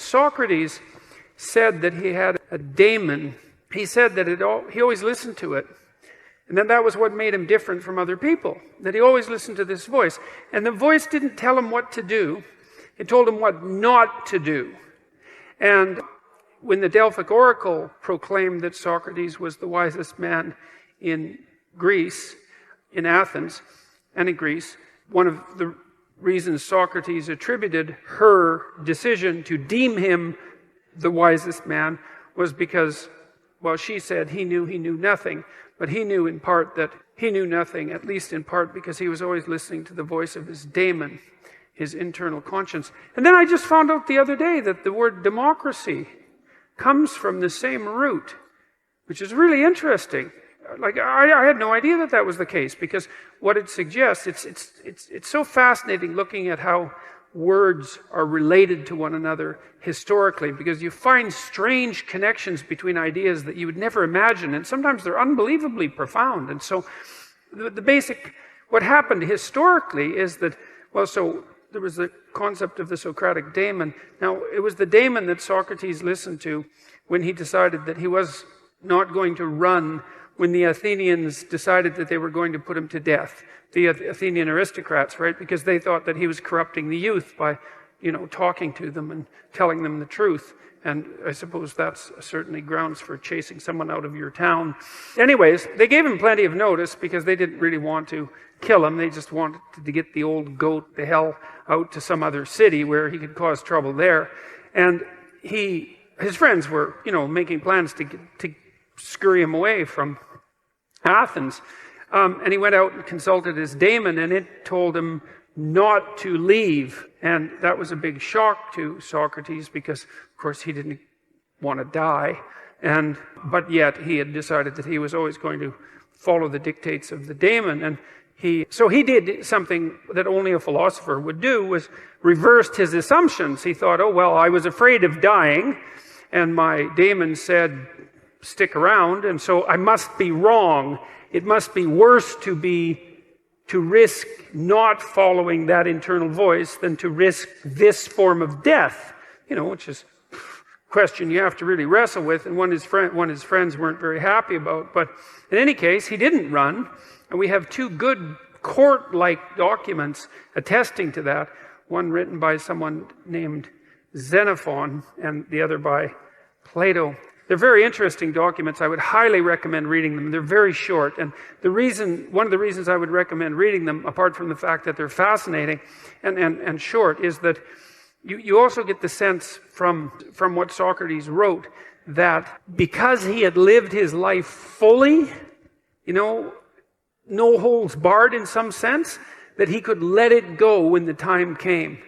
Socrates said that he had a daemon. He said that he always listened to it. And then that was what made him different from other people, that he always listened to this voice. And the voice didn't tell him what to do. It told him what not to do. And when the Delphic oracle proclaimed that Socrates was the wisest man in Greece, in Athens, and in Greece, one of the reasons Socrates attributed her decision to deem him the wisest man was because, well, she said he knew nothing, but he knew in part that he knew nothing, at least in part because he was always listening to the voice of his daemon, his internal conscience. And then I just found out the other day that the word democracy comes from the same root, which is really interesting. Like, I had no idea that was the case, because what it suggests, it's so fascinating looking at how words are related to one another historically, because you find strange connections between ideas that you would never imagine, and sometimes they're unbelievably profound. And so the basic, what happened historically is that, well, so there was the concept of the Socratic daemon. Now, it was the daemon that Socrates listened to when he decided that he was not going to run when the Athenians decided that they were going to put him to death. The Athenian aristocrats, right? Because they thought that he was corrupting the youth by, talking to them and telling them the truth. And I suppose that's certainly grounds for chasing someone out of your town. Anyways, they gave him plenty of notice because they didn't really want to kill him. They just wanted to get the old goat the hell out to some other city where he could cause trouble there. And his friends were, making plans to scurry him away from Athens. And he went out and consulted his daemon, and it told him not to leave. And that was a big shock to Socrates because, of course, he didn't want to die. But yet he had decided that he was always going to follow the dictates of the daemon. And so he did something that only a philosopher would do, was reversed his assumptions. He thought, oh, well, I was afraid of dying, and my daemon said, stick around, and so I must be wrong. It must be worse to risk not following that internal voice than to risk this form of death, which is a question you have to really wrestle with, and one his friends weren't very happy about. But in any case, he didn't run, and we have two good court-like documents attesting to that, one written by someone named Xenophon and the other by Plato. They're very interesting documents. I would highly recommend reading them. They're very short. And one of the reasons I would recommend reading them, apart from the fact that they're fascinating and short, is that you also get the sense from what Socrates wrote that because he had lived his life fully, no holds barred in some sense, that he could let it go when the time came.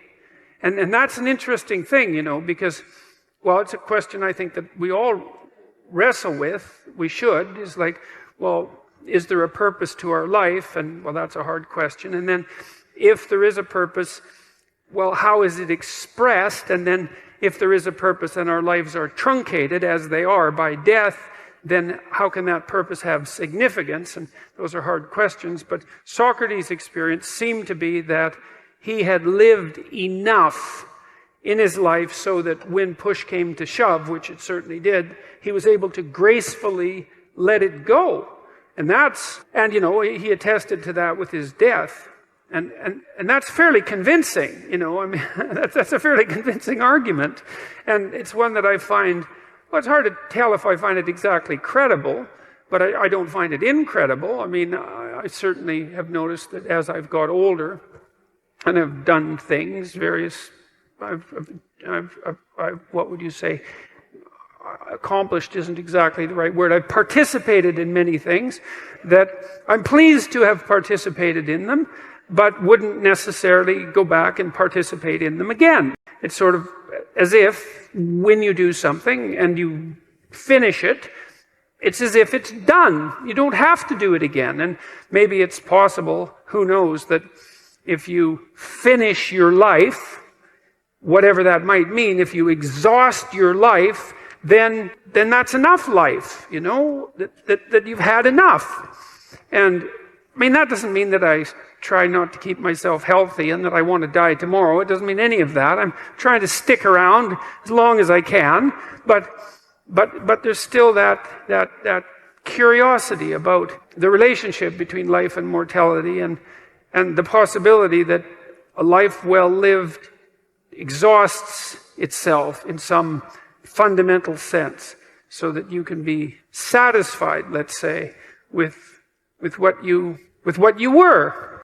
And that's an interesting thing, because, well, it's a question I think that we all wrestle with. We should. Is like, well, is there a purpose to our life? And, well, that's a hard question. And then if there is a purpose, well, how is it expressed? And then if there is a purpose and our lives are truncated as they are by death, then how can that purpose have significance? And those are hard questions. But Socrates' experience seemed to be that he had lived enough in his life so that when push came to shove, which it certainly did, he was able to gracefully let it go. And he attested to that with his death. And that's fairly convincing, that's a fairly convincing argument. And it's one that I find, well, it's hard to tell if I find it exactly credible, but I don't find it incredible. I mean, I certainly have noticed that as I've got older and have done things, what would you say? Accomplished isn't exactly the right word. I've participated in many things that I'm pleased to have participated in them, but wouldn't necessarily go back and participate in them again. It's sort of as if when you do something and you finish it, it's as if it's done. You don't have to do it again. And maybe it's possible, who knows, that if you finish your life, whatever that might mean, if you exhaust your life, then that's enough life, that you've had enough. And I mean, that doesn't mean that I try not to keep myself healthy and that I want to die tomorrow. It doesn't mean any of that. I'm trying to stick around as long as I can, but there's still that curiosity about the relationship between life and mortality, and the possibility that a life well lived exhausts itself in some fundamental sense, so that you can be satisfied, let's say, with what you were.